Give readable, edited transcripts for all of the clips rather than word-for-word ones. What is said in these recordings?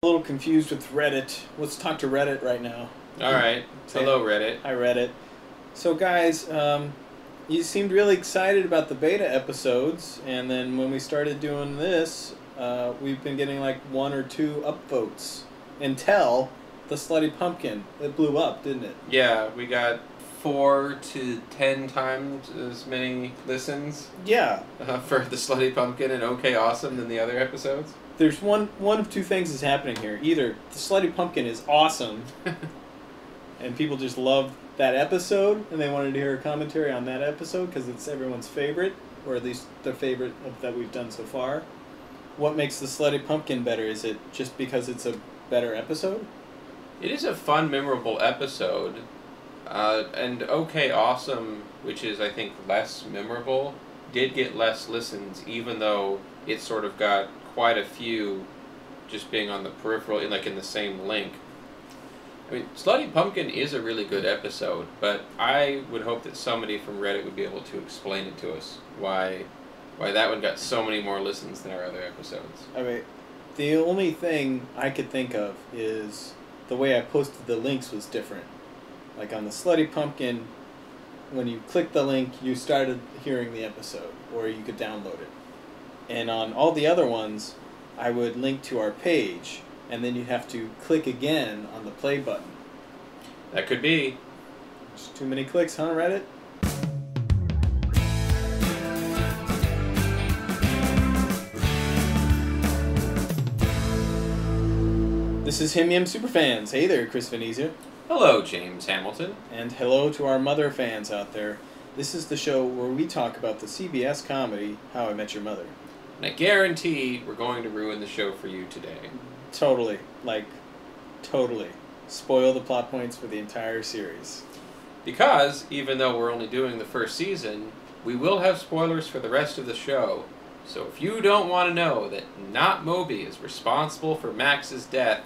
A little confused with Reddit. Let's talk to Reddit right now. Alright. Hello, Reddit. Hi, Reddit. So, guys, you seemed really excited about the beta episodes, and then when we started doing this, we've been getting like 1 or 2 upvotes. Until the Slutty Pumpkin. It blew up, didn't it? Yeah, we got 4 to 10 times as many listens. Yeah. For the Slutty Pumpkin and OK Awesome than the other episodes. There's one of two things is happening here. Either the Slutty Pumpkin is awesome, and people just love that episode, and they wanted to hear a commentary on that episode because it's everyone's favorite, or at least the favorite that we've done so far. What makes the Slutty Pumpkin better? Is it just because it's a better episode? It is a fun, memorable episode. And OK Awesome, which is, I think, less memorable, did get less listens, even though it sort of got quite a few just being on the peripheral, in the same link. I mean, Slutty Pumpkin is a really good episode, but I would hope that somebody from Reddit would be able to explain it to us, why that one got so many more listens than our other episodes. I mean, the only thing I could think of is the way I posted the links was different. Like on the Slutty Pumpkin, when you click the link, you started hearing the episode, or you could download it. And on all the other ones, I would link to our page, and then you'd have to click again on the play button. That could be. There's too many clicks, huh, Reddit? This is Himym Superfans. Hey there, Chris Venezia. Hello, James Hamilton. And hello to our mother fans out there. This is the show where we talk about the CBS comedy, How I Met Your Mother. And I guarantee we're going to ruin the show for you today. Totally. Totally. Spoil the plot points for the entire series. Because, even though we're only doing the first season, we will have spoilers for the rest of the show. So if you don't want to know that Not Moby is responsible for Max's death,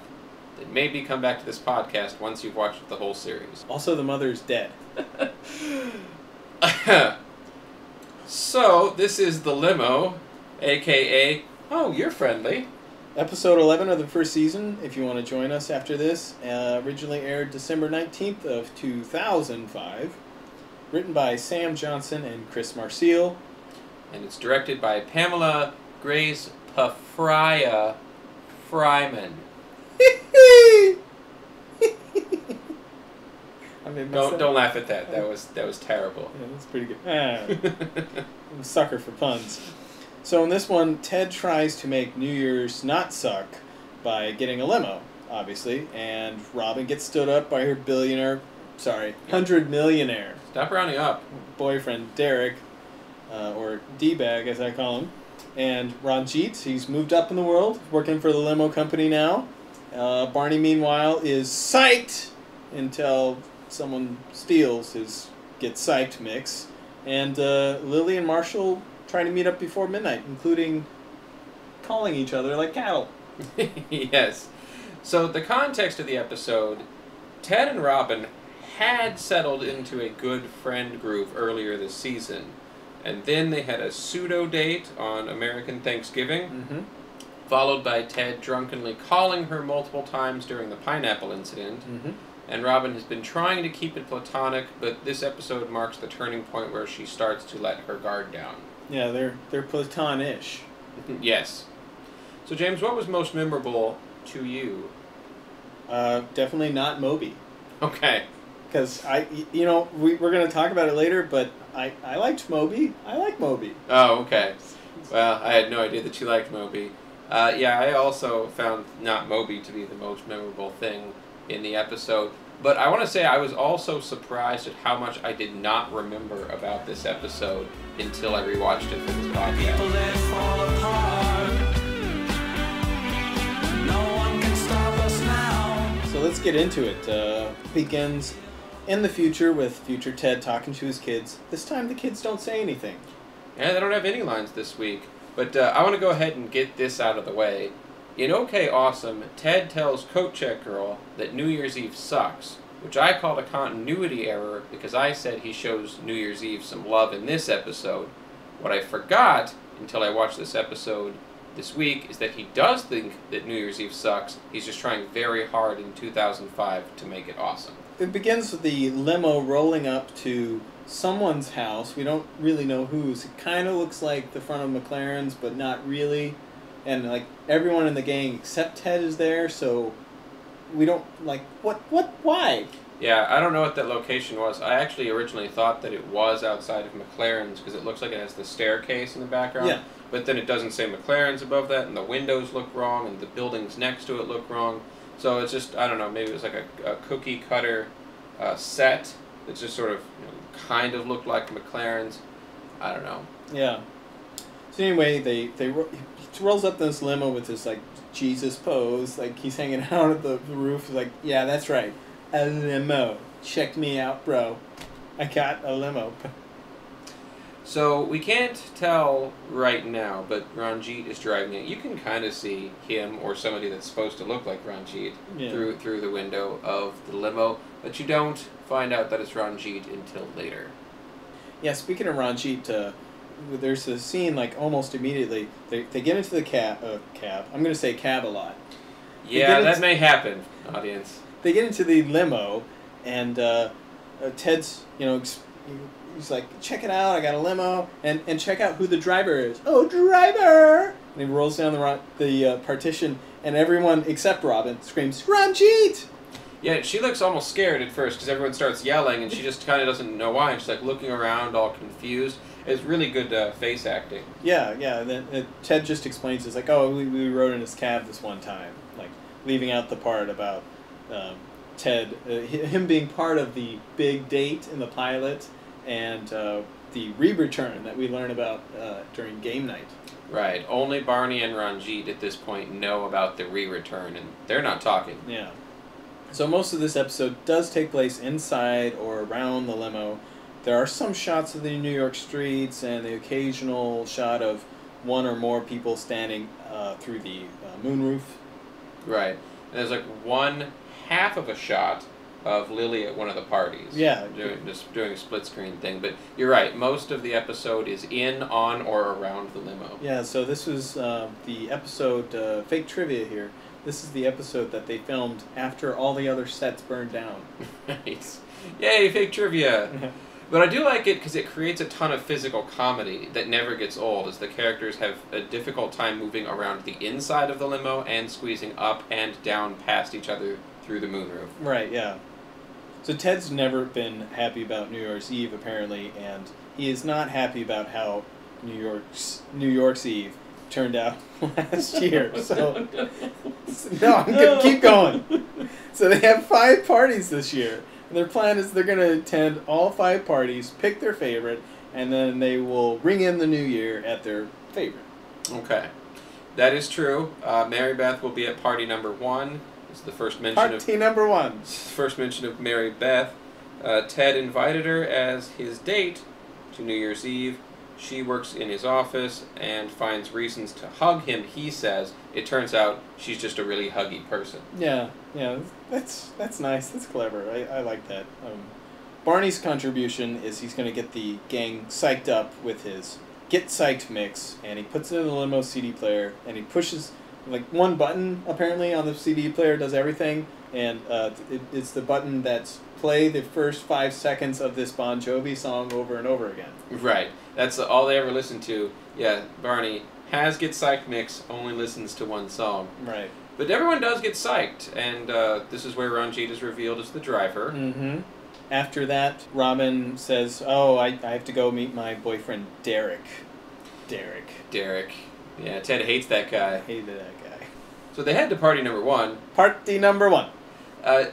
then maybe come back to this podcast once you've watched the whole series. Also, the mother's dead. So, this is the Limo, a.k.a. Oh, you're friendly. Episode 11 of the first season, if you want to join us after this, originally aired December 19th of 2005. Written by Sam Johnson and Chris Marcille. And it's directed by Pamela Grace Pafraya Fryman. Don't laugh at that. That was terrible. Yeah, that's pretty good. I'm a sucker for puns. So in this one, Ted tries to make New Year's not suck by getting a limo, obviously, and Robin gets stood up by her 100 millionaire. Stop rounding up. Boyfriend, Derek, or D-Bag as I call him, and Ranjit, he's moved up in the world, working for the limo company now. Barney, meanwhile, is psyched until someone steals his Get Psyched mix. And Lily and Marshall trying to meet up before midnight, including calling each other like cattle. Yes. So the context of the episode, Ted and Robin had settled into a good friend groove earlier this season. And then they had a pseudo-date on American Thanksgiving, followed by Ted drunkenly calling her multiple times during the pineapple incident. And Robin has been trying to keep it platonic, but this episode marks the turning point where she starts to let her guard down. Yeah, they're platonish. Yes. So James, what was most memorable to you? Definitely Not Moby. Okay. Because we're going to talk about it later, but I liked Moby. I like Moby. Oh, okay. Well, I had no idea that you liked Moby. Yeah, I also found Not Moby to be the most memorable thing in the episode. But I want to say I was also surprised at how much I did not remember about this episode until I rewatched it for this podcast. People that fall apart. No one can stop us now. So let's get into it. Begins in the future with future Ted talking to his kids. This time the kids don't say anything. Yeah, they don't have any lines this week. But I want to go ahead and get this out of the way. In OK Awesome, Ted tells Coat Check Girl that New Year's Eve sucks, which I called a continuity error because I said he shows New Year's Eve some love in this episode. What I forgot until I watched this episode this week is that he does think that New Year's Eve sucks. He's just trying very hard in 2005 to make it awesome. It begins with the limo rolling up to someone's house. We don't really know whose. It kind of looks like the front of McLaren's, but not really. And like everyone in the gang except Ted is there, so we don't like why? Yeah, I don't know what that location was. I actually originally thought that it was outside of McLaren's because it looks like it has the staircase in the background. Yeah. But then it doesn't say McLaren's above that, and the windows look wrong, and the buildings next to it look wrong. So it's just, I don't know, maybe it was like a cookie cutter set that just sort of kind of looked like McLaren's. I don't know. Yeah. So anyway, he rolls up this limo with this like Jesus pose, like he's hanging out at the roof. He's like, yeah, that's right, a limo. Check me out, bro. I got a limo. So we can't tell right now, but Ranjit is driving it. You can kind of see him or somebody that's supposed to look like Ranjit through the window of the limo, but you don't find out that it's Ranjit until later. Yeah, speaking of Ranjit, there's a scene like almost immediately. They get into the cab. I'm going to say cab a lot. Yeah, that may happen, audience. They get into the limo, and Ted's, he's like, check it out, I got a limo, and check out who the driver is. Oh, driver! And he rolls down the partition, and everyone except Robin screams, Ranjit! Yeah, she looks almost scared at first because everyone starts yelling, and she just kind of doesn't know why. And she's like looking around, all confused. It's really good face acting. Yeah. And then Ted just explains, it's like, oh, we rode in his cab this one time, like leaving out the part about Ted, him being part of the big date in the pilot, and the re-return that we learn about during game night. Right. Only Barney and Ranjit at this point know about the re-return, and they're not talking. Yeah. So most of this episode does take place inside or around the limo. There are some shots of the New York streets and the occasional shot of one or more people standing through the moonroof. Right. And there's like one half of a shot of Lily at one of the parties. Yeah. Doing a split screen thing. But you're right, most of the episode is in, on, or around the limo. Yeah, so this was the episode, fake trivia here. This is the episode that they filmed after all the other sets burned down. Nice. Yay, fake trivia! But I do like it because it creates a ton of physical comedy that never gets old, as the characters have a difficult time moving around the inside of the limo and squeezing up and down past each other through the moonroof. Right, yeah. So Ted's never been happy about New Year's Eve, apparently, and he is not happy about how New York's Eve turned out last year. So no, I'm gonna keep going. So they have 5 parties this year. And their plan is they're going to attend all 5 parties, pick their favorite, and then they will ring in the new year at their favorite. Okay. That is true. Marybeth will be at party number 1. It's the first mention party number 1. First mention of Marybeth. Ted invited her as his date to New Year's Eve. She works in his office and finds reasons to hug him, he says. It turns out she's just a really huggy person. Yeah, that's nice. That's clever. I like that. Barney's contribution is he's going to get the gang psyched up with his Get Psyched mix, and he puts it in the limo CD player, and he pushes like one button, apparently, on the CD player does everything, and it's the button that's play the first 5 seconds of this Bon Jovi song over and over again. Right. That's all they ever listen to. Yeah, Barney has Get Psyched mix, only listens to one song. Right. But everyone does get psyched, and this is where Ranjit is revealed as the driver. Mm-hmm. After that, Robin says, oh, I have to go meet my boyfriend, Derek. Derek. Yeah, Ted hates that guy. I hated that guy. So they head to party number 1. Party number 1.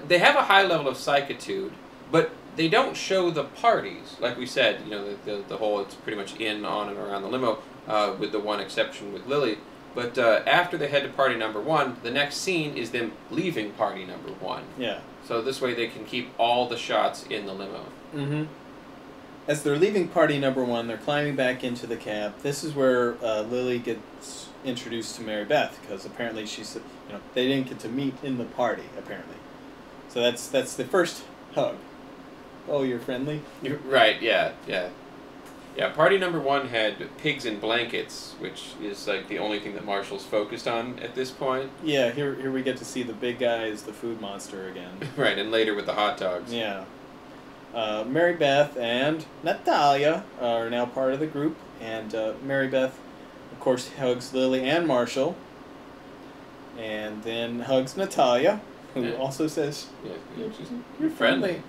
They have a high level of psychitude, but they don't show the parties. Like we said, the whole, it's pretty much in, on, and around the limo, with the one exception with Lily. But after they head to party number 1, the next scene is them leaving party number 1. Yeah. So this way they can keep all the shots in the limo. Mm-hmm. As they're leaving party number 1, they're climbing back into the cab. This is where Lily gets introduced to Marybeth, because apparently they didn't get to meet in the party, apparently. So that's the first hug. Oh, you're friendly? Right, yeah. Yeah, party number 1 had pigs in blankets, which is like the only thing that Marshall's focused on at this point. Yeah, here we get to see the big guy as the food monster again. Right, and later with the hot dogs. Yeah. Marybeth and Natalia are now part of the group, and Marybeth, of course, hugs Lily and Marshall, and then hugs Natalia, who also says, You're friendly.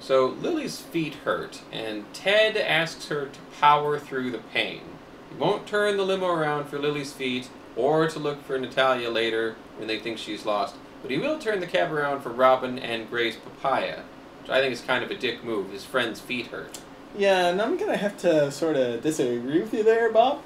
So Lily's feet hurt, and Ted asks her to power through the pain. He won't turn the limo around for Lily's feet, or to look for Natalia later when they think she's lost, but he will turn the cab around for Robin and Gray's papaya, which I think is kind of a dick move. His friend's feet hurt. Yeah, and I'm going to have to sort of disagree with you there, Bob.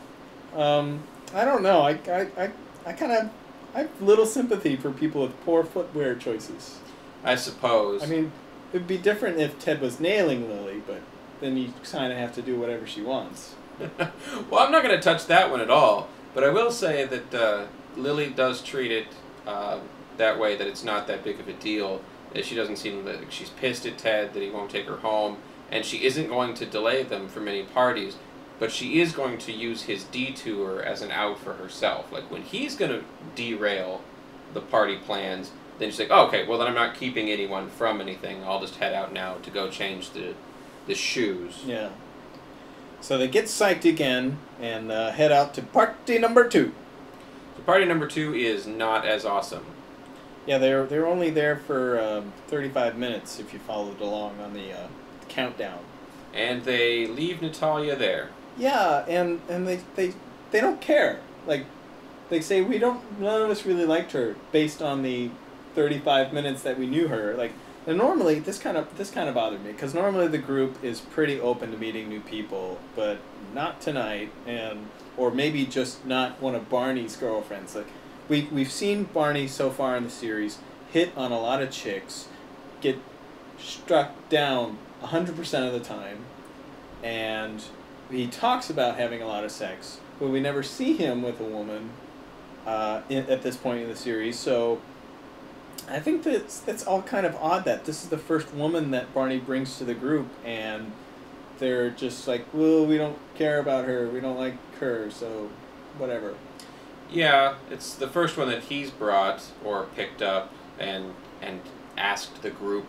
I don't know. I kind of I have little sympathy for people with poor footwear choices. I suppose. I mean, it would be different if Ted was nailing Lily, but then you kind of have to do whatever she wants. Well, I'm not going to touch that one at all, but I will say that Lily does treat it that way, that it's not that big of a deal, that she doesn't seem like she's pissed at Ted, that he won't take her home, and she isn't going to delay them from any parties, but she is going to use his detour as an out for herself. Like, when he's going to derail the party plans, then she's like, oh, okay, well then I'm not keeping anyone from anything. I'll just head out now to go change the shoes. Yeah. So they get psyched again and head out to party number 2. So party number 2 is not as awesome. Yeah, they're only there for 35 minutes if you followed along on the countdown. And they leave Natalia there. Yeah, and they don't care. Like, they say none of us really liked her based on the 35 minutes that we knew her. Like, and normally this kind of bothered me, because normally the group is pretty open to meeting new people, but not tonight, or maybe just not one of Barney's girlfriends. Like, we've seen Barney so far in the series hit on a lot of chicks, get struck down 100% of the time, and he talks about having a lot of sex, but we never see him with a woman at this point in the series. So I think that's all kind of odd that this is the first woman that Barney brings to the group, and they're just like, well, we don't care about her, we don't like her, so whatever. Yeah, it's the first one that he's brought or picked up and asked the group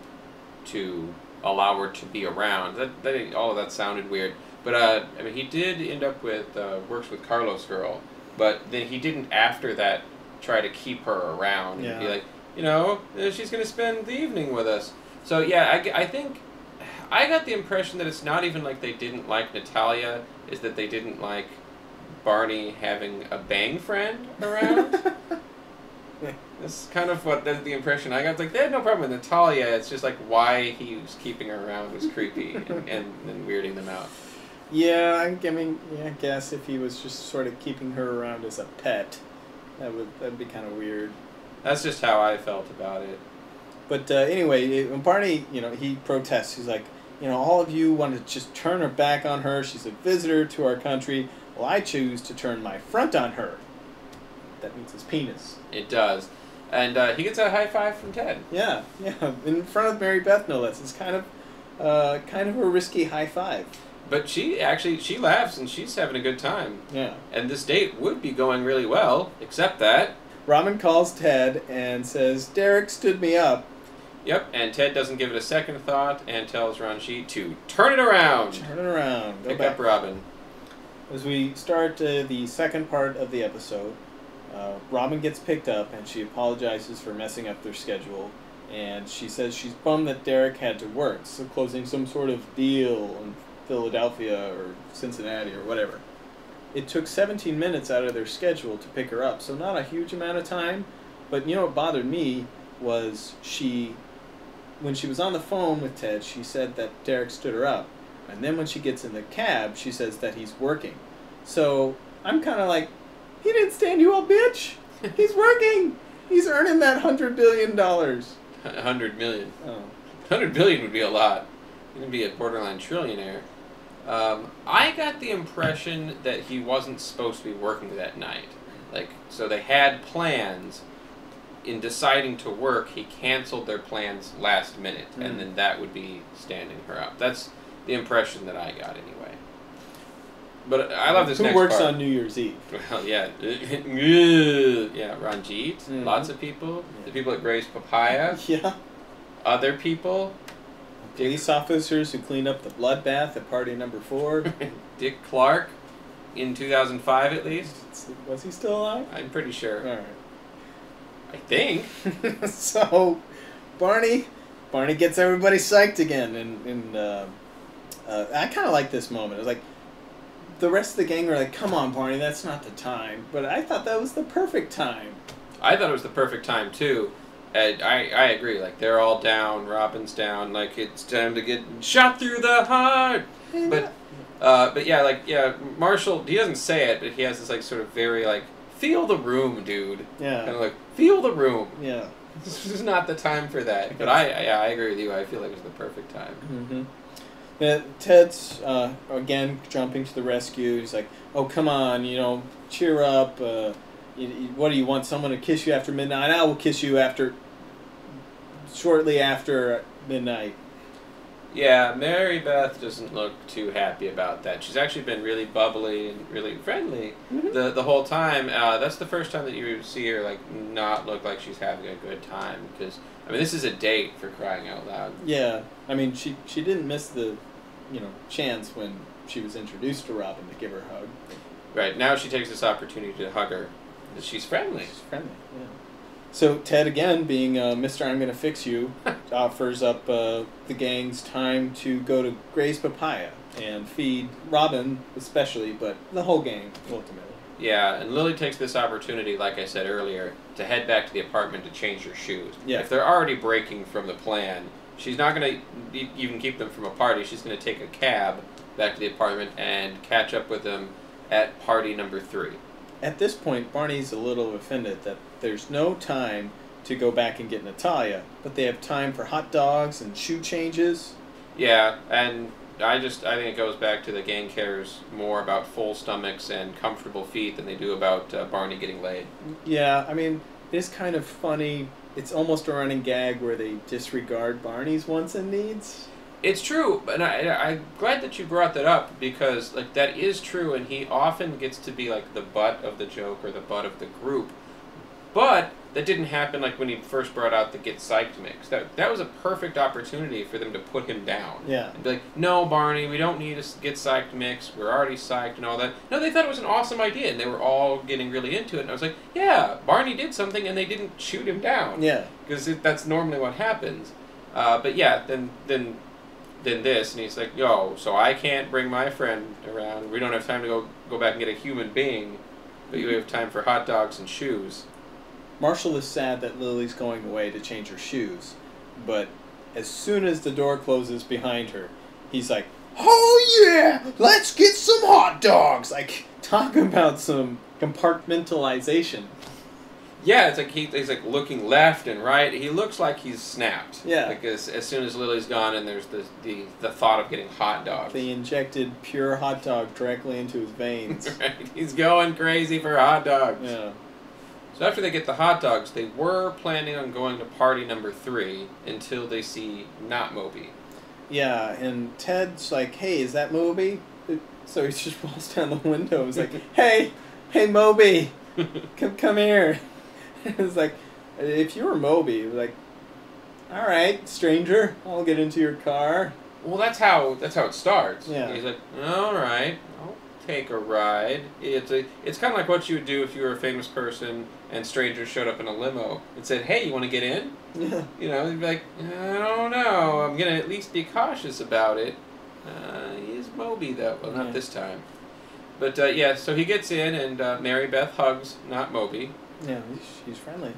to allow her to be around. All of that sounded weird. But, I mean, he did end up with, works with Carlos' girl, but then he didn't, after that, try to keep her around and be like, she's going to spend the evening with us. So, yeah, I think, I got the impression that it's not even like they didn't like Natalia, is that they didn't like Barney having a bang friend around. That's kind of the impression I got. It's like, they had no problem with Natalia, it's just like why he was keeping her around was creepy and weirding them out. Yeah, I guess if he was just sort of keeping her around as a pet, that'd be kind of weird. That's just how I felt about it. But anyway, when Barney, he protests. He's like, all of you want to just turn her back on her. She's a visitor to our country. Well, I choose to turn my front on her. That means his penis. It does. And he gets a high five from Ted. Yeah, in front of Marybeth, no less. It's kind of a risky high five. But she laughs and she's having a good time. Yeah. And this date would be going really well, except that Robin calls Ted and says, Derek stood me up. Yep, and Ted doesn't give it a second thought and tells Ranjit to turn it around. Turn it around. Pick up Robin. As we start the second part of the episode, Robin gets picked up and she apologizes for messing up their schedule. And she says she's bummed that Derek had to work, so closing some sort of deal in Philadelphia or Cincinnati or whatever. It took 17 minutes out of their schedule to pick her up, so not a huge amount of time. But what bothered me was when she was on the phone with Ted, she said that Derek stood her up. And then when she gets in the cab, she says that he's working. So I'm kind of like, he didn't stand you up, bitch. He's working. He's earning that $100 billion. 100 million. Oh. 100 billion would be a lot. You're going to be a borderline trillionaire. I got the impression that he wasn't supposed to be working that night. So they had plans. In deciding to work, he canceled their plans last minute, and then that would be standing her up. That's the impression that I got anyway. But I love this Who next works part. on New Year's Eve? Well, yeah. Yeah, Ranjit. Mhm. Lots of people. Yeah. The people at Gray's Papaya. Yeah. Other people. Police officers who cleaned up the bloodbath at party number 4. Dick Clark. In 2005, at least. Was he still alive? I'm pretty sure. All right. I think. So, Barney gets everybody psyched again, and I kind of like this moment. It was like the rest of the gang were like, "Come on, Barney, that's not the time." But I thought that was the perfect time. I thought it was the perfect time too. And I agree. Like they're all down. Robin's down. Like it's time to get shot through the heart. But yeah, Marshall. He doesn't say it, but he has this like sort of very like feel the room, dude. Yeah. Kind of like feel the room. Yeah. This is not the time for that. But I agree with you. I feel like it's the perfect time. Mm-hmm. Ted's again jumping to the rescue. He's like, "Oh, come on, cheer up. What do you want? Someone to kiss you after midnight? I will kiss you shortly after midnight." Yeah, Marybeth doesn't look too happy about that. She's actually been really bubbly and really friendly the whole time. That's the first time that you see her like not look like she's having a good time. Because this is a date, for crying out loud. Yeah, she didn't miss the, chance when she was introduced to Robin to give her a hug. Right now, she takes this opportunity to hug her. She's friendly. She's friendly. Yeah. So Ted, again, being Mr. I'm Gonna Fix You, offers up the gang's time to go to Gray's Papaya and feed Robin especially, but the whole gang, ultimately. Yeah, and Lily takes this opportunity, like I said earlier, to head back to the apartment to change her shoes. Yeah. If they're already breaking from the plan, she's not going to even keep them from a party. She's going to take a cab back to the apartment and catch up with them at party number 3. At this point, Barney's a little offended that there's no time to go back and get Natalia, but they have time for hot dogs and shoe changes. Yeah, and I think it goes back to the gang cares more about full stomachs and comfortable feet than they do about Barney getting laid. Yeah, it is kind of funny. It's almost a running gag where they disregard Barney's wants and needs. It's true, and I'm glad that you brought that up because that is true, and he often gets to be the butt of the joke or the butt of the group. But that didn't happen when he first brought out the Get Psyched mix. That was a perfect opportunity for them to put him down. Yeah. And be like, "No, Barney, we don't need a Get Psyched mix. We're already psyched and all that." No, they thought it was an awesome idea, and they were all getting really into it. And I was like, "Yeah, Barney did something, and they didn't shoot him down." Yeah. Because that's normally what happens. But yeah, then this, and he's like, "Yo, so I can't bring my friend around. We don't have time to go back and get a human being, but you have time for hot dogs and shoes." Marshall is sad that Lily's going away to change her shoes, but as soon as the door closes behind her, he's like, "Oh yeah, let's get some hot dogs!" Talk about some compartmentalization. Yeah, it's he's looking left and right. He looks like he's snapped. Yeah. As soon as Lily's gone and there's the thought of getting hot dogs. They injected pure hot dog directly into his veins. Right. He's going crazy for hot dogs. Yeah. So after they get the hot dogs, they were planning on going to party number 3 until they see Not Moby. Yeah, and Ted's like, "Hey, is that Moby?" So he just rolls down the window. He's like, hey, Moby, come here." It's like, if you were Moby, "All right, stranger, I'll get into your car." Well, that's how it starts. Yeah. He's like, "All right, I'll take a ride." It's kind of like what you would do if you were a famous person and strangers showed up in a limo and said, "Hey, you want to get in?" Yeah. You'd be like, "I don't know. I'm gonna at least be cautious about it." He's Moby though. Well, not this time. But yeah, so he gets in and Marybeth hugs Not Moby. Yeah, she's friendly.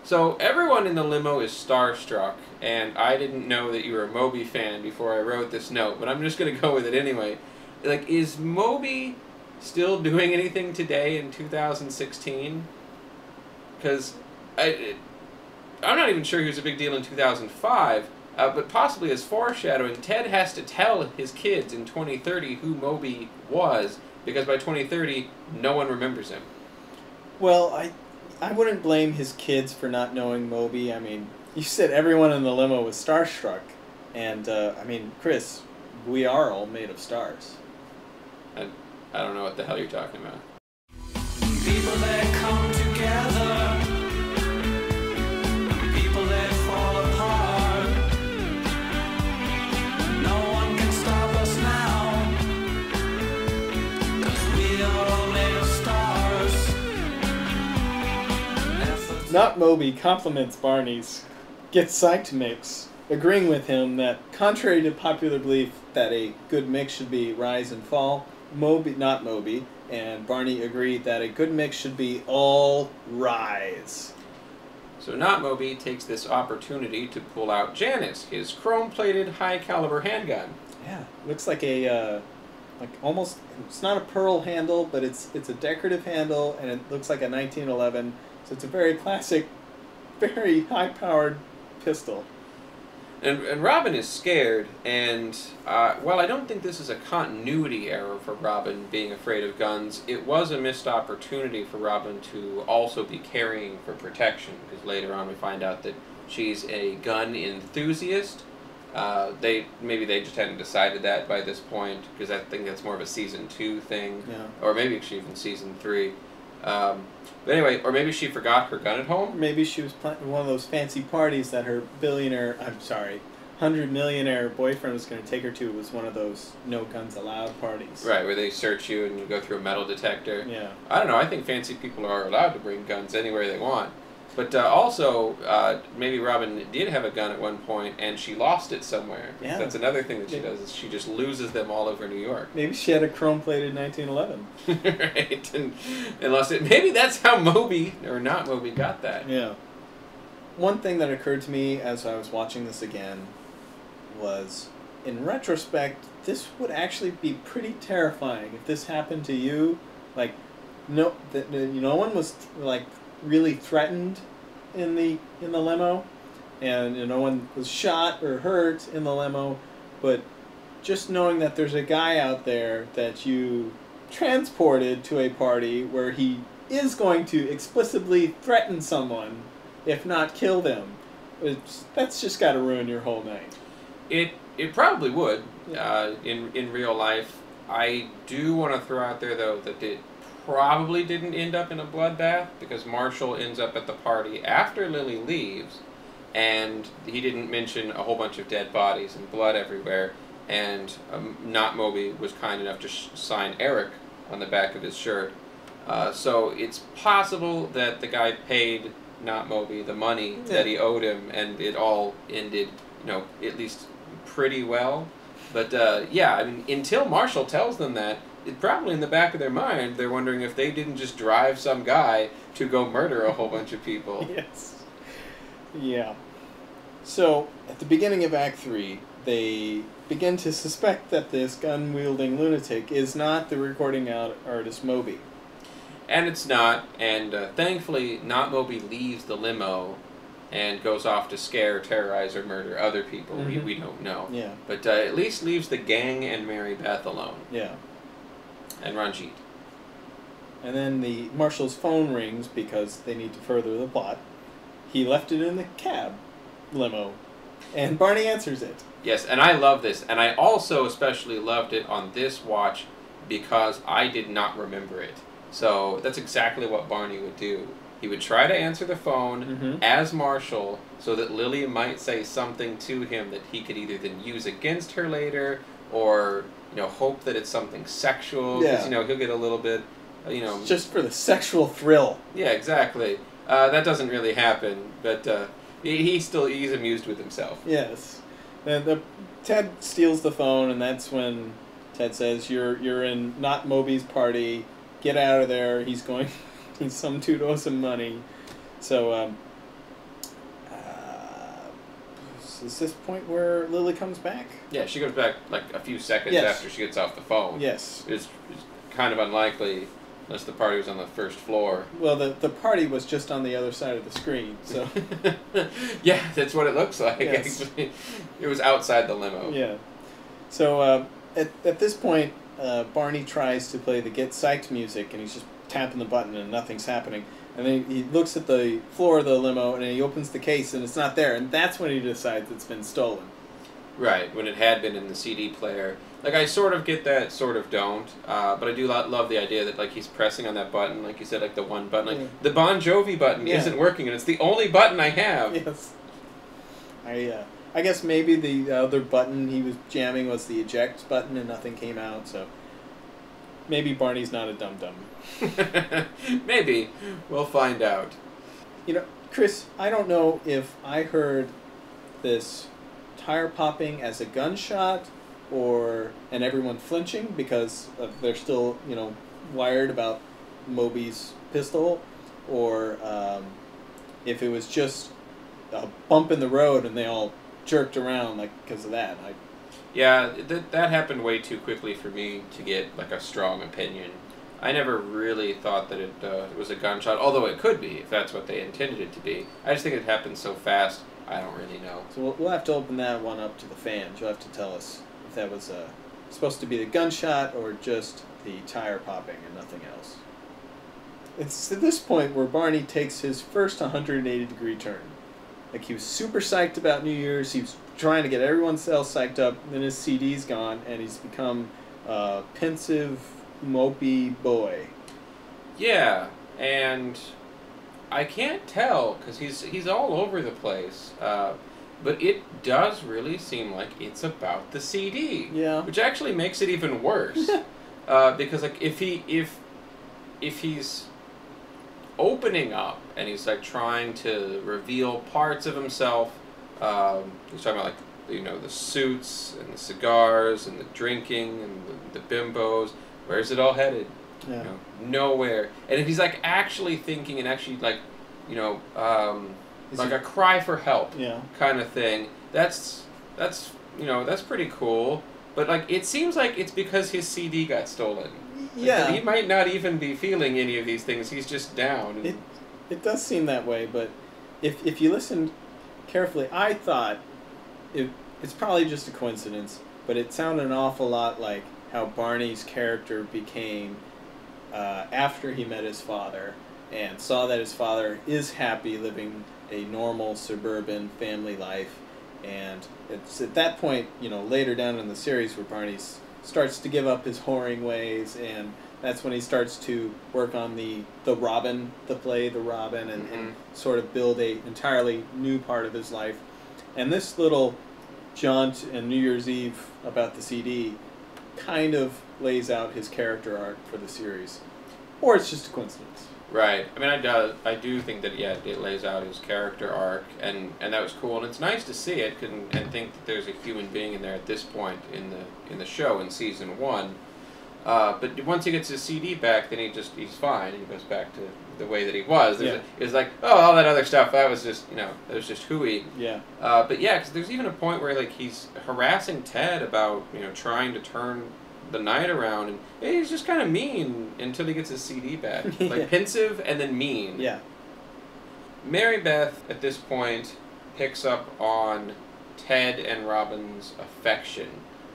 So everyone in the limo is starstruck, and I didn't know that you were a Moby fan before I wrote this note, but I'm just going to go with it anyway. Is Moby still doing anything today in 2016? Because I'm not even sure he was a big deal in 2005, but possibly as foreshadowing, Ted has to tell his kids in 2030 who Moby was, because by 2030, no one remembers him. Well, I wouldn't blame his kids for not knowing Moby. You said everyone in the limo was starstruck. And, Chris, we are all made of stars. I don't know what the hell you're talking about. People that come together, people that fall apart. No one can stop us now, 'cause we are made of stars. Not Moby compliments Barney's Get Psyched mix, agreeing with him that, contrary to popular belief that a good mix should be rise and fall, Not Moby, and Barney agreed that a good mix should be all rise. So Not Moby takes this opportunity to pull out Janice, his chrome-plated, high-caliber handgun. Yeah, looks like a almost, it's not a pearl handle, but it's a decorative handle, and it looks like a 1911. So it's a very classic, very high-powered pistol. And Robin is scared, and while I don't think this is a continuity error for Robin being afraid of guns, it was a missed opportunity for Robin to also be carrying for protection, because later on we find out that she's a gun enthusiast. Maybe they just hadn't decided that by this point, because I think that's more of a season 2 thing, Yeah. or maybe actually even season 3. But anyway, or maybe she forgot her gun at home. Maybe she was planning one of those fancy parties that her $100 millionaire boyfriend was going to take her to. Was one of those no guns allowed parties. Right, where they search you and you go through a metal detector. Yeah. I don't know, I think fancy people are allowed to bring guns anywhere they want. But also, maybe Robin did have a gun at one point and she lost it somewhere. Yeah. That's another thing that she does, is she just loses them all over New York. Maybe she had a chrome-plated 1911. Right, and lost it. Maybe that's how Moby, or Not Moby, got that. Yeah. One thing that occurred to me as I was watching this again was, in retrospect, this would actually be pretty terrifying if this happened to you. Like, no one was like really threatened in the limo, and no one was shot or hurt in the limo, but just knowing that there's a guy out there that you transported to a party where he is going to explicitly threaten someone, if not kill them, that's just got to ruin your whole night. It probably would, in real life. I do want to throw out there, though, that it probably didn't end up in a bloodbath, because Marshall ends up at the party after Lily leaves, and he didn't mention a whole bunch of dead bodies and blood everywhere, and Not Moby was kind enough to sign Eric on the back of his shirt. So it's possible that the guy paid Not Moby the money that he owed him, and it all ended, at least pretty well. But yeah, I mean, until Marshall tells them that, it probably in the back of their mind, they're wondering if they didn't just drive some guy to go murder a whole bunch of people. Yes. Yeah. So, at the beginning of Act 3, they begin to suspect that this gun-wielding lunatic is not the recording artist Moby. And it's not, and thankfully, Not Moby leaves the limo and goes off to scare, terrorize, or murder other people. Mm-hmm. We don't know. Yeah. But at least leaves the gang and Marybeth alone. Yeah. And Ranjit. And then the Marshall's phone rings because they need to further the plot. He left it in the cab limo, and Barney answers it. Yes, and I love this. And I also especially loved it on this watch because I did not remember it. So that's exactly what Barney would do. He would try to answer the phone as Marshall so that Lily might say something to him that he could either then use against her later, or hope that it's something sexual. Yeah. Because he'll get a little bit, just for the sexual thrill. Yeah, exactly. That doesn't really happen, but he's amused with himself. Yes. And Ted steals the phone, and that's when Ted says, "You're in Not Moby's party. Get out of there. He's some dude owes some money." So, is this point where Lily comes back? Yeah, she goes back like a few seconds after she gets off the phone. Yes. It's kind of unlikely, unless the party was on the first floor. Well, the party was just on the other side of the screen, so... Yeah, that's what it looks like, Yes. actually. It was outside the limo. Yeah. So, at this point, Barney tries to play the Get Psyched music, and he's just tapping the button and nothing's happening. And then he looks at the floor of the limo, and he opens the case, and it's not there. And that's when he decides it's been stolen. Right, when it had been in the CD player. Like, I sort of get that, sort of don't. But I do love the idea that, like, he's pressing on that button, like you said, like the one button. Like, the Bon Jovi button isn't working, and it's the only button I have. Yes. I guess maybe the other button he was jamming was the eject button and nothing came out, so maybe Barney's not a dum-dum. Maybe. We'll find out. You know, Chris, I don't know if I heard this tire popping as a gunshot and everyone flinching because they're still, wired about Moby's pistol, or if it was just a bump in the road and they all jerked around because of that. Yeah, that happened way too quickly for me to get like a strong opinion. I never really thought that it was a gunshot, although it could be if that's what they intended it to be. I just think it happened so fast. I don't really know. So we'll have to open that one up to the fans. You'll have to tell us if that was supposed to be the gunshot or just the tire popping and nothing else. It's at this point where Barney takes his first 180-degree turn. Like, he was super psyched about New Year's. He was trying to get everyone else psyched up. Then his CD's gone, and he's become a pensive, mopey boy. Yeah, and I can't tell because he's all over the place. But it does really seem like it's about the CD. Yeah. Which actually makes it even worse. Because like if he's opening up and he's like trying to reveal parts of himself, he's talking about like the suits and the cigars and the drinking and the bimbos. Where's it all headed? Yeah. Nowhere. And if he's like actually thinking and actually like like a cry for help kind of thing, that's pretty cool. But like it seems like it's because his CD got stolen. Yeah. He might not even be feeling any of these things. He's just down. It does seem that way, but if you listen carefully, I thought it's probably just a coincidence, but it sounded an awful lot like how Barney's character became after he met his father and saw that his father is happy living a normal suburban family life, and it's at that point, later down in the series where Barney starts to give up his whoring ways, and that's when he starts to work on the Robin, the play The Robin, and sort of build a entirely new part of his life. And this little jaunt and New Year's Eve about the CD kind of lays out his character arc for the series. Or it's just a coincidence. Right. I mean, I do think that, it lays out his character arc, and that was cool, and it's nice to see it and think that there's a human being in there at this point in the show in season 1. But once he gets his CD back, then he's fine, and he goes back to the way that he was. It's like, all that other stuff, that was just, that was just hooey. Yeah. But because there's even a point where, like, he's harassing Ted about, trying to turn the night around, and he's just kind of mean until he gets his CD back. Like, pensive and then mean. Yeah. Marybeth, at this point, picks up on Ted and Robin's affection.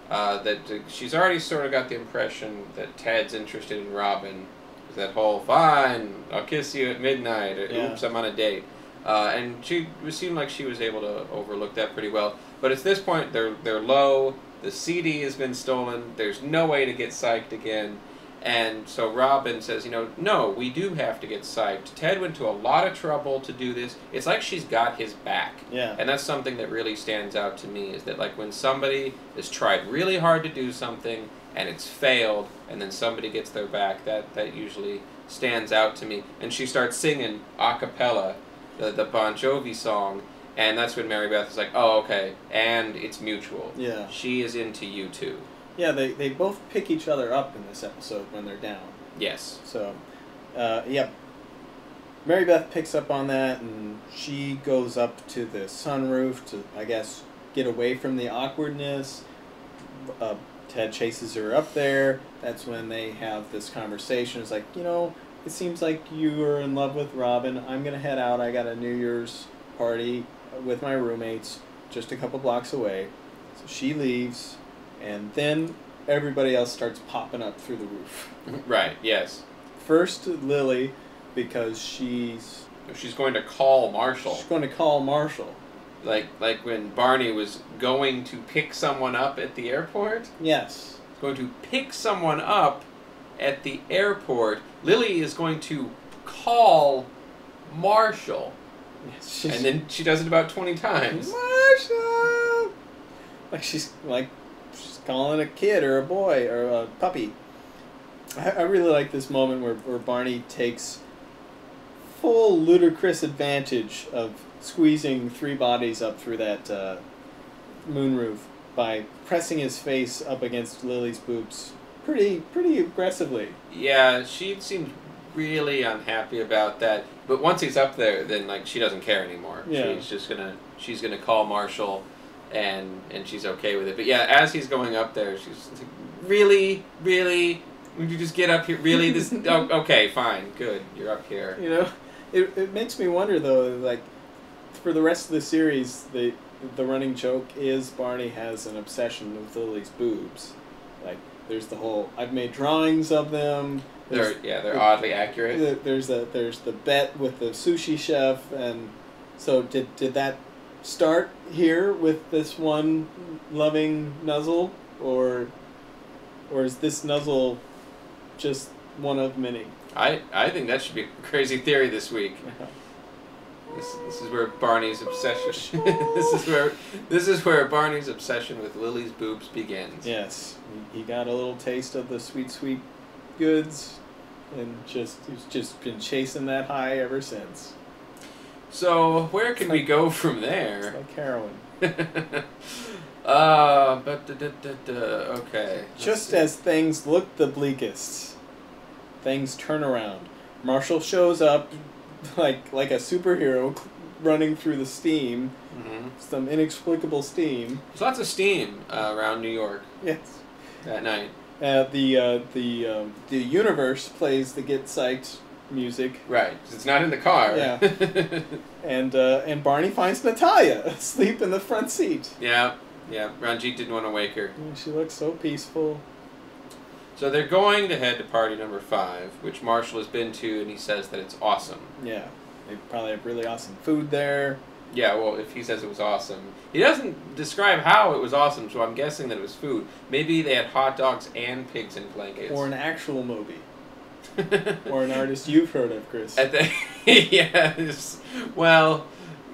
That she's already sort of got the impression that Ted's interested in Robin. That whole, fine, I'll kiss you at midnight, or oops, I'm on a date. And she seemed like she was able to overlook that pretty well. But at this point, they're low, the CD has been stolen, there's no way to get psyched again. And so Robin says, no, we do have to get psyched. Ted went to a lot of trouble to do this. It's like she's got his back. Yeah. And that's something that really stands out to me, is that like when somebody has tried really hard to do something and it's failed, and then somebody gets their back, that usually stands out to me. And she starts singing a cappella, the Bon Jovi song, and that's when Marybeth is like, oh, okay, and it's mutual. Yeah. She is into you too. Yeah, they both pick each other up in this episode when they're down. Yes. So, Marybeth picks up on that, and she goes up to the sunroof to, I guess, get away from the awkwardness. Ted chases her up there. That's when they have this conversation. It's like, it seems like you are in love with Robin. I'm going to head out. I got a New Year's party with my roommates just a couple blocks away. So she leaves. And then everybody else starts popping up through the roof. Right, yes. First, Lily, because she's going to call Marshall. She's going to call Marshall. Like when Barney was going to pick someone up at the airport. Yes. Going to pick someone up at the airport. Lily is going to call Marshall. Yes, And then she does it about 20 times. Marshall! She's calling a kid or a boy or a puppy. I really like this moment where Barney takes full ludicrous advantage of squeezing 3 bodies up through that moonroof by pressing his face up against Lily's boobs pretty aggressively. Yeah, she seemed really unhappy about that. But once he's up there, then she doesn't care anymore. Yeah. She's gonna call Marshall, and she's okay with it. But yeah, as he's going up there, she's like, really, would you just get up here? Really, this? Oh, okay, fine, good, you're up here. It makes me wonder though, for the rest of the series, the running joke is Barney has an obsession with Lily's boobs. There's the whole I've made drawings of them. They're oddly accurate. There's the bet with the sushi chef, and so did that start here with this one loving nuzzle, or is this nuzzle just one of many? I think that should be a crazy theory this week. This is where Barney's obsession. this is where Barney's obsession with Lily's boobs begins. Yes, he got a little taste of the sweet goods, and he's just been chasing that high ever since. So where can we go from there? It's like heroin. Okay. Just as things look the bleakest, things turn around. Marshall shows up like a superhero running through the steam. Mm-hmm. Some inexplicable steam. There's lots of steam around New York. Yes. That night. The universe plays the Get Psyched music. Right, 'cause it's not in the car. Yeah. And Barney finds Natalia asleep in the front seat. Yeah. Ranjit didn't want to wake her. She looks so peaceful. So they're going to head to party number 5, which Marshall has been to, and he says that it's awesome. Yeah. They probably have really awesome food there. Yeah, well, if he says it was awesome. He doesn't describe how it was awesome, so I'm guessing that it was food. Maybe they had hot dogs and pigs in blankets. Or an actual Moby. Or an artist you've heard of, Chris. Yes. Well,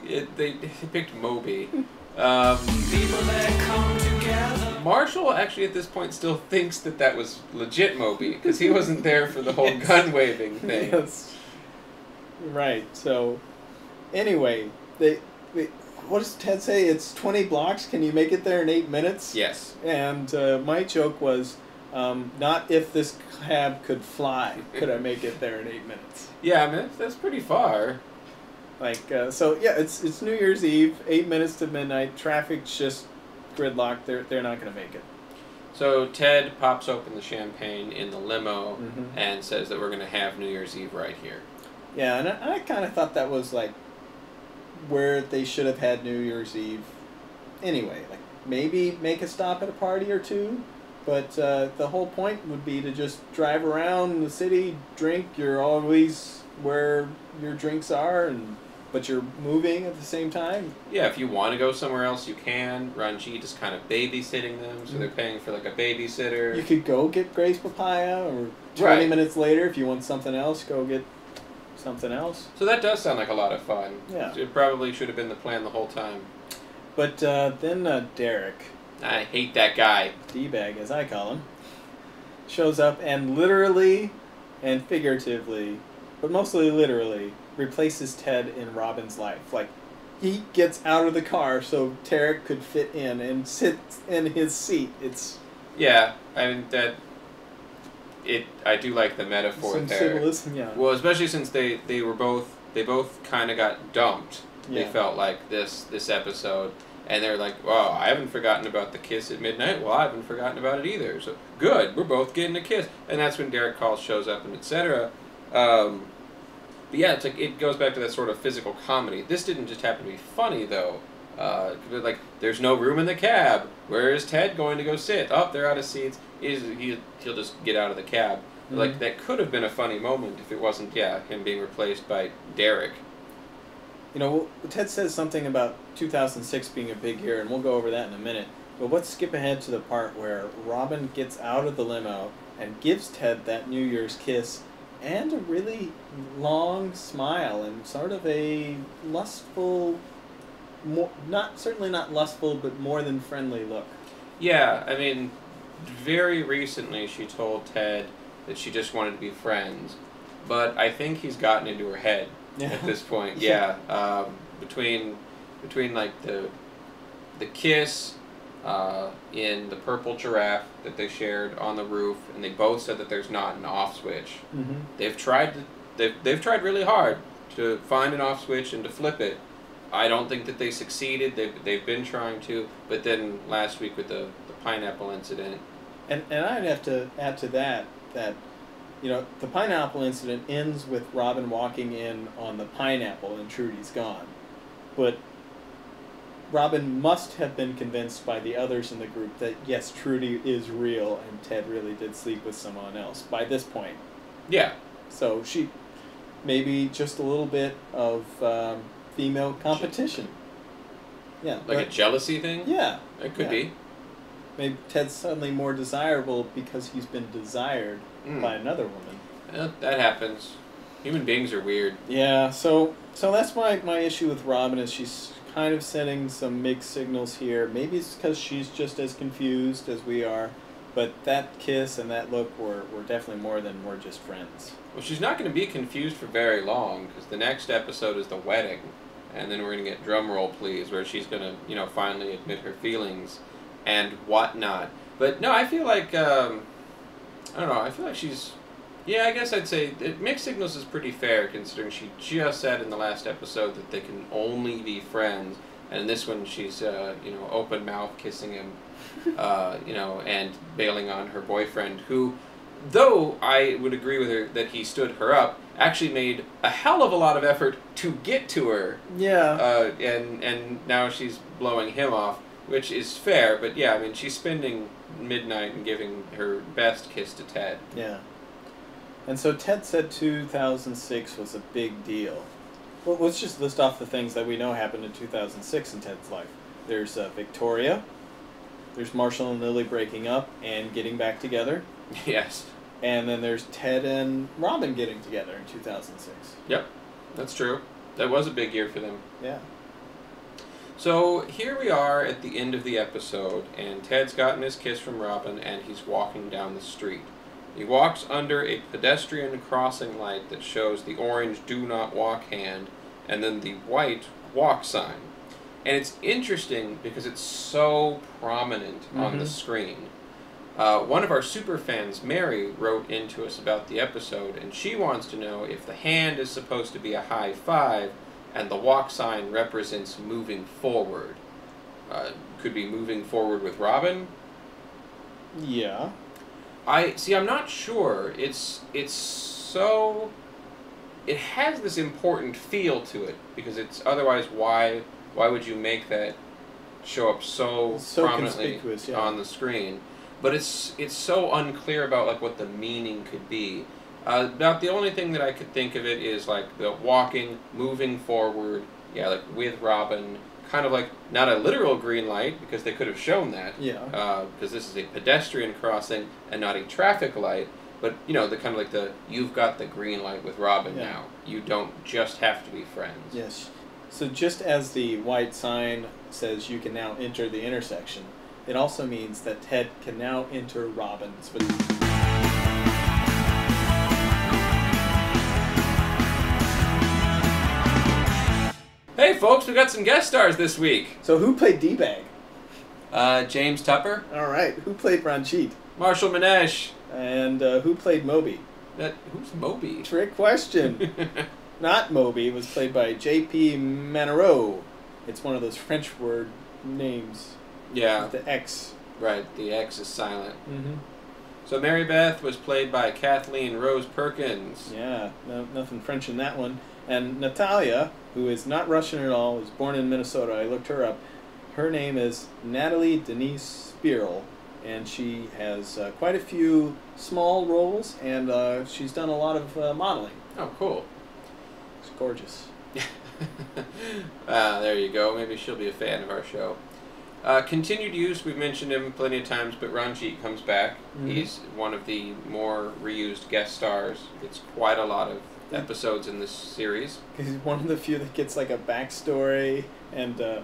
they picked Moby. People that come together. Marshall actually at this point still thinks that was legit Moby, because he wasn't there for the whole gun waving thing. Yes. Right, so anyway, what does Ted say? It's 20 blocks. Can you make it there in 8 minutes? Yes. And my joke was, not if this cab could fly, could I make it there in 8 minutes. Yeah, I mean, that's pretty far. So yeah, it's New Year's Eve, 8 minutes to midnight. Traffic's just gridlocked. They're not going to make it. So Ted pops open the champagne in the limo Mm-hmm. and says that we're going to have New Year's Eve right here. Yeah, and I kind of thought that was where they should have had New Year's Eve. Anyway, maybe make a stop at a party or two, but the whole point would be to just drive around the city, drink. You're always where your drinks are, but you're moving at the same time. Yeah, if you want to go somewhere else, you can. Ranjit is kind of babysitting them, so they're paying for a babysitter. You could go get Grace Papaya, or 20 minutes later, if you want something else, go get something else. So that does sound like a lot of fun. Yeah. It probably should have been the plan the whole time. But then Derek, I hate that guy. D-bag as I call him, shows up and literally and figuratively, but mostly literally, replaces Ted in Robin's life. He gets out of the car so Derek could fit in and sit in his seat. Yeah, I mean I do like the metaphor some there. symbolism, yeah. Well, especially since they both kind of got dumped. Yeah. They felt like this episode, and they're like, "Wow, I haven't forgotten about the kiss at midnight. Well, I haven't forgotten about it either. So good, we're both getting a kiss." And that's when Derek Calls shows up and etc. But yeah, it goes back to that sort of physical comedy. This didn't just happen to be funny though. There's no room in the cab. Where is Ted going to go sit? Oh, they're out of seats. He'll just get out of the cab. Mm-hmm. That could have been a funny moment if it wasn't, him being replaced by Derek. Ted says something about 2006 being a big year, and we'll go over that in a minute. But let's skip ahead to the part where Robin gets out of the limo and gives Ted that New Year's kiss and a really long smile and sort of a lustful, certainly not lustful, but more than friendly look. Yeah, I mean, very recently she told Ted that she just wanted to be friends, but I think he's gotten into her head at this point. Yeah, between like the kiss in the purple giraffe that they shared on the roof, and they both said that there's not an off switch. Mm-hmm. They've tried really hard to find an off switch and to flip it. I don't think that they succeeded. They've been trying to, but then last week with the pineapple incident. And I'd have to add to that the pineapple incident ends with Robin walking in on the pineapple and Trudy's gone. But Robin must have been convinced by the others in the group that, yes, Trudy is real and Ted really did sleep with someone else by this point. Yeah. So she, maybe just a little bit of female competition. Yeah. Like a jealousy thing? Yeah. It could be. Maybe Ted's suddenly more desirable because he's been desired by another woman. That happens. Human beings are weird. Yeah, so that's my issue with Robin is she's kind of sending some mixed signals here. Maybe it's because she's just as confused as we are, but that kiss and that look were definitely more than we're just friends. Well, she's not going to be confused for very long, because the next episode is the wedding, and then we're going to get drum roll please, where she's going to, finally admit her feelings and whatnot. But no, I feel like, I don't know, I feel like she's, I guess I'd say mixed signals is pretty fair, considering she just said in the last episode that they can only be friends, and in this one she's, open mouth kissing him, and bailing on her boyfriend, who, though I would agree with her that he stood her up, actually made a hell of a lot of effort to get to her. Yeah. And now she's blowing him off, which is fair, but yeah, I mean, she's spending midnight and giving her best kiss to Ted. Yeah. And so Ted said 2006 was a big deal. Well, let's just list off the things that we know happened in 2006 in Ted's life. There's Victoria. There's Marshall and Lily breaking up and getting back together. Yes. And then there's Ted and Robin getting together in 2006. Yep, that's true. That was a big year for them. Yeah. So here we are at the end of the episode, and Ted's gotten his kiss from Robin, and he's walking down the street. He walks under a pedestrian crossing light that shows the orange "Do Not Walk" hand, and then the white walk sign. And it's interesting because it's so prominent on the screen. One of our super fans, Mary, wrote into us about the episode, and she wants to know if the hand is supposed to be a high five, and the walk sign represents moving forward. Could be moving forward with Robin. Yeah. I'm not sure. It's so, it has this important feel to it, because it's otherwise why would you make that show up so prominently on the screen? But it's so unclear about like what the meaning could be. About the only thing that I could think of it is like the walking, moving forward, like with Robin, kind of like not a literal green light, because they could have shown that. Yeah. Because this is a pedestrian crossing and not a traffic light, but the kind of like you've got the green light with Robin now. You don't just have to be friends. Yes. So just as the white sign says you can now enter the intersection, it also means that Ted can now enter Robin's. Hey folks, we got some guest stars this week. So who played D-Bag? James Tupper. All right. Who played Ranjit? Marshall Manesh. And who played Moby? Who's Moby? Trick question. Not Moby. It was played by J.P. Manero. It's one of those French word names. Yeah. With the X. Right, the X is silent. Mm-hmm. So Marybeth was played by Kathleen Rose Perkins. Yeah, nothing French in that one. And Natalia, who is not Russian at all, was born in Minnesota. I looked her up. Her name is Natalie Denise Spieral, and she has quite a few small roles, and she's done a lot of modeling. Oh, cool. It's gorgeous. There you go. Maybe she'll be a fan of our show. Continued use, we've mentioned him plenty of times, but Ranjit comes back. Mm-hmm. He's one of the more reused guest stars. It's quite a lot of episodes in this series. He's one of the few that gets like a backstory and a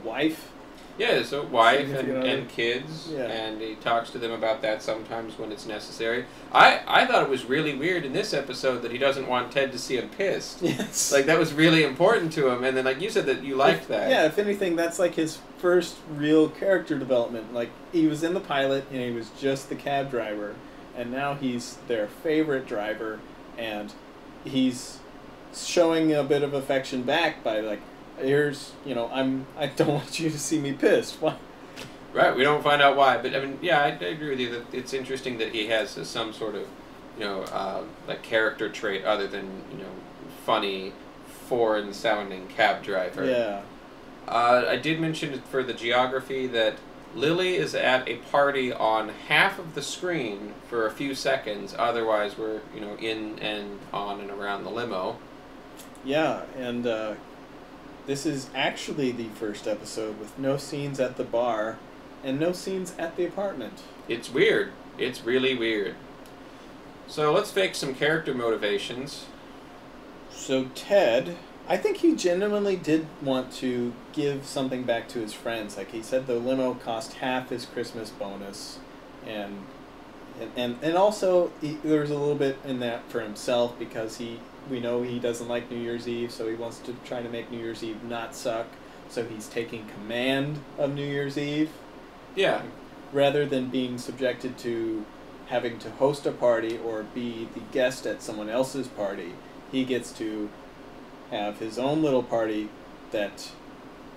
wife. Yeah, so wife and kids, yeah. And he talks to them about that sometimes when it's necessary. I thought it was really weird in this episode that he doesn't want Ted to see him pissed. Yes. Like, that was really important to him, and then, like, you said that you liked that. Yeah, if anything, that's like his first real character development. Like, he was in the pilot, and he was just the cab driver, and now he's their favorite driver, and he's showing a bit of affection back by, like, here's, I don't want you to see me pissed. Why? Right, we don't find out why, but I mean, yeah, I agree with you that it's interesting that he has some sort of, like character trait other than, funny, foreign-sounding cab driver. Yeah. I did mention for the geography that Lily is at a party on half of the screen for a few seconds, otherwise we're, in and on and around the limo. Yeah, and this is actually the first episode with no scenes at the bar and no scenes at the apartment. It's weird. It's really weird. So let's fake some character motivations. So Ted, I think he genuinely did want to give something back to his friends. Like, he said the limo cost half his Christmas bonus, and also there was a little bit in that for himself because we know he doesn't like New Year's Eve, so he wants to try to make New Year's Eve not suck. So he's taking command of New Year's Eve. Yeah. Rather than being subjected to having to host a party or be the guest at someone else's party, he gets to have his own little party that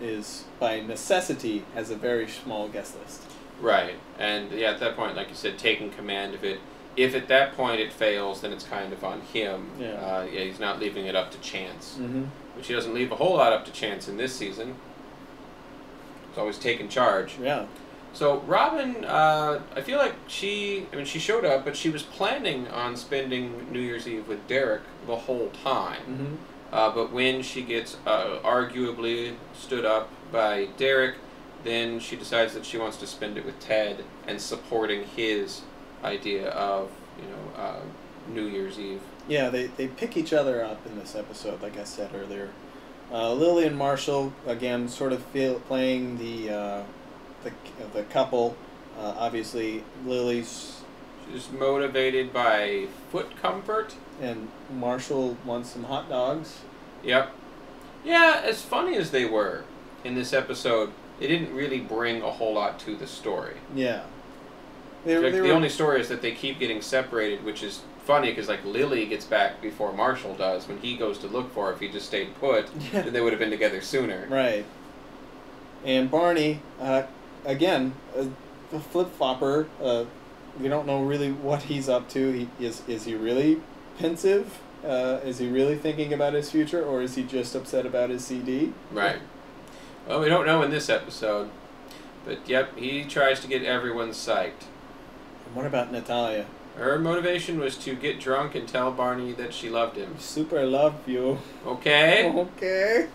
is, by necessity, has a very small guest list. Right. And yeah, at that point, like you said, taking command of it. If at that point it fails, then it's kind of on him. Yeah. He's not leaving it up to chance. Mm-hmm. Which he doesn't leave a whole lot up to chance in this season. He's always taking charge. Yeah. So Robin, I feel like she showed up, but she was planning on spending New Year's Eve with Derek the whole time. Mm-hmm. But when she gets arguably stood up by Derek, then she decides that she wants to spend it with Ted and supporting his idea of, New Year's Eve. Yeah, they pick each other up in this episode, like I said earlier. Lily and Marshall, again, sort of playing the couple. Obviously, Lily's... She's motivated by foot comfort. And Marshall wants some hot dogs. Yep. Yeah, as funny as they were in this episode, they didn't really bring a whole lot to the story. Yeah. The only story is that they keep getting separated, which is funny because like Lily gets back before Marshall does. When he goes to look for her, if he just stayed put, then they would have been together sooner. Right. And Barney, again, a flip-flopper. We don't know really what he's up to. Is he really pensive? Is he really thinking about his future, or is he just upset about his CD? Right. Well, we don't know in this episode. But, yep, he tries to get everyone psyched. And what about Natalia? Her motivation was to get drunk and tell Barney that she loved him. Super love you. Okay. Okay.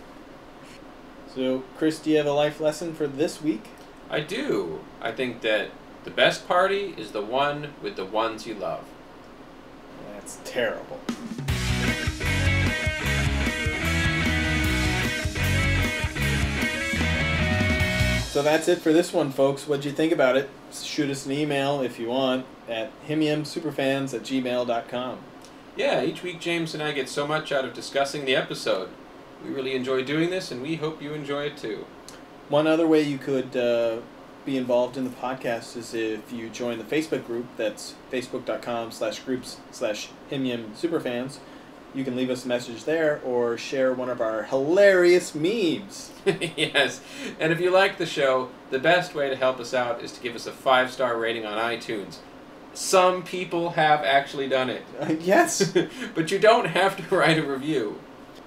So, Chris, do you have a life lesson for this week? I do. I think that the best party is the one with the ones you love. That's terrible. So that's it for this one, folks. What'd you think about it? Shoot us an email if you want at himymsuperfans@gmail.com. Yeah, each week James and I get so much out of discussing the episode. We really enjoy doing this, and we hope you enjoy it too. One other way you could be involved in the podcast is if you join the Facebook group. That's facebook.com/groups/himymsuperfans. You can leave us a message there or share one of our hilarious memes. Yes, and if you like the show, the best way to help us out is to give us a 5-star rating on iTunes. Some people have actually done it. Yes. But you don't have to write a review.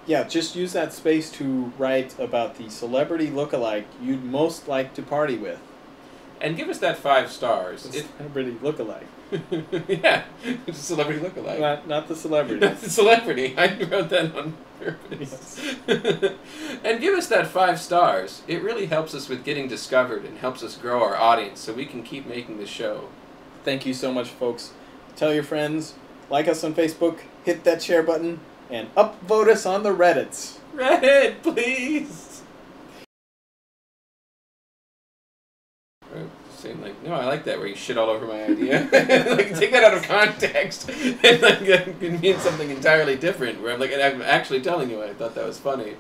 Yeah, just use that space to write about the celebrity lookalike you'd most like to party with. and give us that 5 stars. Celebrity lookalike. Yeah, it's a celebrity lookalike. Not the celebrity. Not the celebrity. I wrote that on purpose. Yes. And give us that 5 stars. It really helps us with getting discovered and helps us grow our audience so we can keep making the show. Thank you so much, folks. Tell your friends, like us on Facebook, hit that share button, and upvote us on the Reddits. Reddit, please! Saying like, no, I like that where you shit all over my idea. Like, take that out of context, and like it can mean something entirely different. Where I'm like, I'm actually telling you, I thought that was funny.